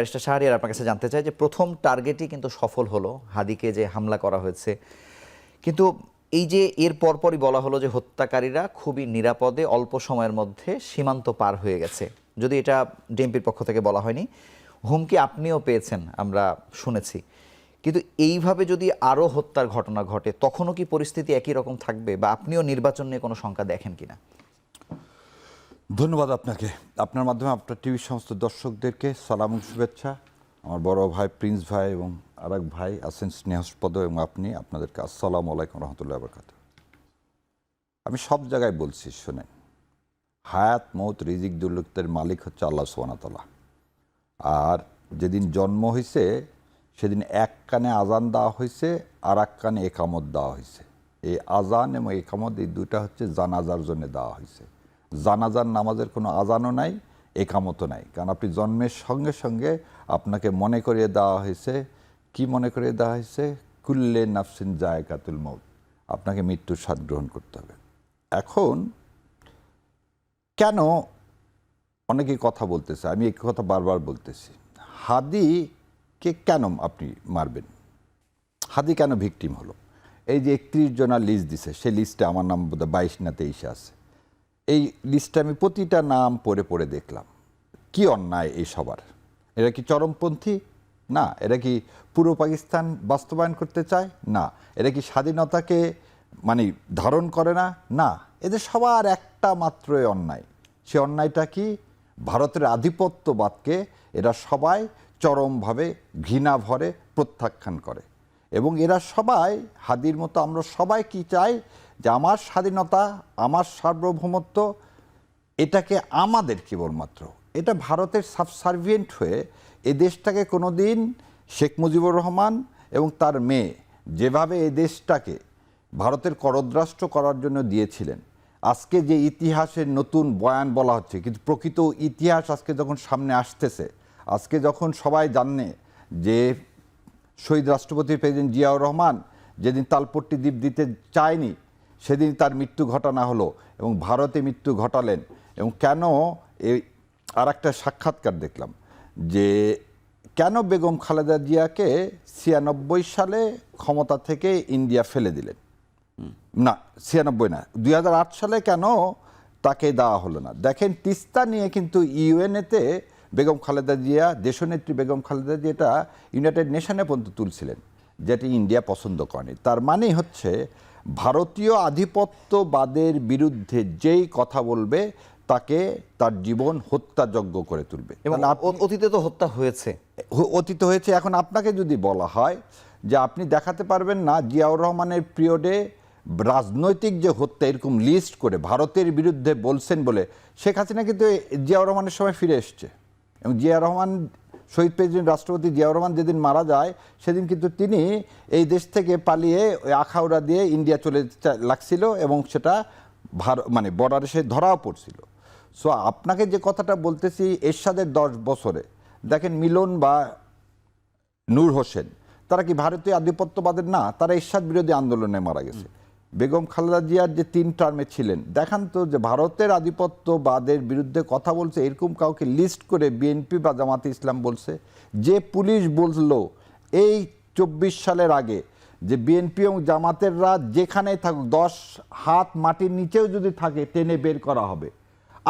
Barrister Shahriar, আপনার কাছে জানতে চাই যে প্রথম টার্গেটই কিন্তু সফল হলো, হাদিকে যে হামলা করা হয়েছে, কিন্তু এই যে এর পরপরই বলা হলো যে হত্যাকারীরা খুবই নিরাপদে অল্প সময়ের মধ্যে সীমান্ত পার হয়ে গেছে, যদি এটা ডিএমপির পক্ষ থেকে বলা হয়নি। হুমকি আপনিও পেয়েছেন আমরা শুনেছি, কিন্তু এইভাবে যদি আরও হত্যার ঘটনা ঘটে তখনও কি পরিস্থিতি একই রকম থাকবে, বা আপনিও নির্বাচন নিয়ে কোনো শঙ্কা দেখেন কিনা? ধন্যবাদ আপনাকে। আপনার মাধ্যমে আপনার টিভির সমস্ত দর্শকদেরকে সালাম ও শুভেচ্ছা। আমার বড় ভাই প্রিন্স ভাই এবং আরেক ভাই আছেন স্নেহস্পদ এবং আপনি, আপনাদেরকে আসসালামু আলাইকুম রহমতুল্লাহ বরকাতুহু। আমি সব জায়গায় বলছি, শোনেন, হায়াত মৌত রিজিক দুর্লুকের মালিক হচ্ছে আল্লাহ সুবহানাহু ওয়া তাআলা। আর যেদিন জন্ম হয়েছে সেদিন এক কানে আজান দেওয়া হয়েছে আর এক কানে একামত দেওয়া হয়েছে। এই আজান এবং একামত এই দুটা হচ্ছে জানাজার জন্য দেওয়া হয়েছে। জানাজার নামাজের কোনো আজানও নাই, একামতও নাই, কারণ আপনি জন্মের সঙ্গে সঙ্গে আপনাকে মনে করিয়ে দেওয়া হয়েছে, কি মনে করিয়ে দেওয়া হয়েছে, কুল্লে নাফসিন যায়কাতুল মউত, আপনাকে মৃত্যুর স্বাদ গ্রহণ করতে হবে। এখন কেন অনেকেই কথা বলতেছে, আমি এই কথা বারবার বলতেছি, হাদিকে কেন আপনি মারবেন? হাদি কেন ভিকটিম হলো? এই যে 31 জনের লিস্ট দিছে, সেই লিস্টে আমার নাম বোধহয় 22 না 23 আছে। এই লিস্টে আমি প্রতিটা নাম পড়ে পড়ে দেখলাম। কি অন্যায় এই সবার? এরা কি চরমপন্থী? না। এরা কি পুরো পাকিস্তান বাস্তবায়ন করতে চায়? না। এরা কি স্বাধীনতাকে মানে ধারণ করে না? না। এদের সবার একটা মাত্রই অন্যায়। সে অন্যায়টা কি? ভারতের আধিপত্যবাদকে এরা সবাই চরমভাবে ঘৃণা ভরে প্রত্যাখ্যান করে। এবং এরা সবাই, হাদির মতো আমরা সবাই কি চাই, যে আমার স্বাধীনতা, আমার সার্বভৌমত্ব, এটাকে আমাদের কেবলমাত্র, এটা ভারতের সাবসার্ভিয়েন্ট হয়ে এ দেশটাকে কোনো দিন শেখ মুজিবুর রহমান এবং তার মেয়ে যেভাবে এ দেশটাকে ভারতের করদ্রাষ্ট্র করার জন্য দিয়েছিলেন, আজকে যে ইতিহাসের নতুন বয়ান বলা হচ্ছে, কিন্তু প্রকৃত ইতিহাস আজকে যখন সামনে আসতেছে, আজকে যখন সবাই জানে যে শহীদ রাষ্ট্রপতি প্রেসিডেন্ট জিয়াউর রহমান যেদিন তালপট্টি দ্বীপ দিতে চায়নি সেদিন তার মৃত্যু ঘটানো হলো এবং ভারতে মৃত্যু ঘটালেন। এবং কেন এই আর একটা সাক্ষাৎকার দেখলাম যে কেন বেগম খালেদা জিয়াকে 96 সালে ক্ষমতা থেকে ইন্ডিয়া ফেলে দিলেন, না 96 না 2008 সালে কেন তাকে দেওয়া হলো না। দেখেন, তিস্তা নিয়ে কিন্তু ইউএনএতে বেগম খালেদা জিয়া, দেশনেত্রী বেগম খালেদা জিয়া এটা ইউনাইটেড নেশনে পর্যন্ত তুলছিলেন, যেটি ইন্ডিয়া পছন্দ করেনি। তার মানে হচ্ছে ভারতীয় আধিপত্যবাদের বিরুদ্ধে যেই কথা বলবে তাকে তার জীবন হত্যাযজ্ঞ করে তুলবে। এবং অতীতে তো হত্যা হয়েছে, অতীত হয়েছে। এখন আপনাকে যদি বলা হয় যে আপনি দেখাতে পারবেন না জিয়াউর রহমানের পিরিয়ডে রাজনৈতিক যে হত্যা এরকম লিস্ট করে ভারতের বিরুদ্ধে বলছেন বলে, শেখ হাসিনা কিন্তু জিয়াউর রহমানের সময় ফিরে এসছে। এবং জিয়াউর রহমান, শহীদ প্রেসিডেন্ট রাষ্ট্রপতি জিয়াউর রহমান যেদিন মারা যায় সেদিন কিন্তু তিনি এই দেশ থেকে পালিয়ে ওই আখাউড়া দিয়ে ইন্ডিয়া চলে লাগছিল এবং সেটা মানে বর্ডারে সে ধরাও পড়ছিল। সো আপনাকে যে কথাটা বলতেছি, এরশাদের 10 বছরে দেখেন মিলন বা নূর হোসেন, তারা কি ভারতীয় আধিপত্যবাদের না? তারা এরশাদ বিরোধী আন্দোলনে মারা গেছে। বেগম খালেদা জিয়ার যে 3 টার্মে ছিলেন, দেখান তো যে ভারতের আধিপত্যবাদের বিরুদ্ধে কথা বলছে এরকম কাউকে লিস্ট করে বিএনপি বা জামাতে ইসলাম বলছে? যে পুলিশ বলল এই 24 সালের আগে যে বিএনপি এবং জামাতেররা যেখানেই থাকুক 10 হাত মাটির নিচেও যদি থাকে টেনে বের করা হবে।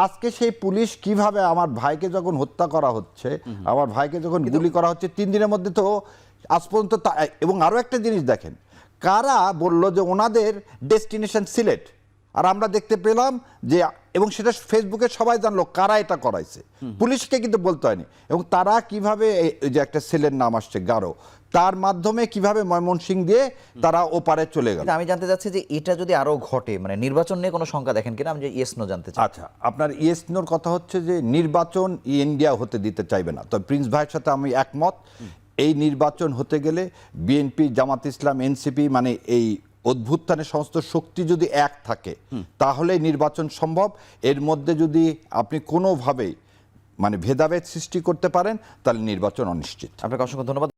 আজকে সেই পুলিশ কিভাবে আমার ভাইকে যখন হত্যা করা হচ্ছে, আমার ভাইকে যখন গুলি করা হচ্ছে 3 দিনের মধ্যে, তো আজ পর্যন্ত। এবং আরও একটা জিনিস দেখেন, কারা বলল যে ওনাদের ডেস্টিনেশন সিলেট, আর আমরা দেখতে পেলাম যে, এবং সেটা ফেসবুকে সবাই জানলো কারা এটা করাইছে, পুলিশকে কিন্তু বলতে হয়নি। এবং তারা কিভাবে, যে একটা সেলের নাম আসছে গারো, তার মাধ্যমে কিভাবে ময়মনসিংহ দিয়ে তারা ওপারে চলে গেল। আমি জানতে চাচ্ছি যে এটা যদি আরো ঘটে, মানে নির্বাচন নিয়ে কোনো শঙ্কা দেখেন কিনা? আমি যে ইয়েস নো জানতে চাই। আচ্ছা, আপনার ইয়েস নোর কথা হচ্ছে যে নির্বাচন ইন্ডিয়া হতে দিতে চাইবে না, তো প্রিন্স ভাইয়ের সাথে আমি একমত। এই নির্বাচন হতে গেলে বিএনপি, জামাত ইসলাম, এনসিপি, মানে এই অভ্যুত্থানের সমস্ত শক্তি যদি এক থাকে তাহলে নির্বাচন সম্ভব। এর মধ্যে যদি আপনি কোনোভাবেই মানে ভেদাভেদ সৃষ্টি করতে পারেন তাহলে নির্বাচন অনিশ্চিত। আপনাকে অসংখ্য ধন্যবাদ।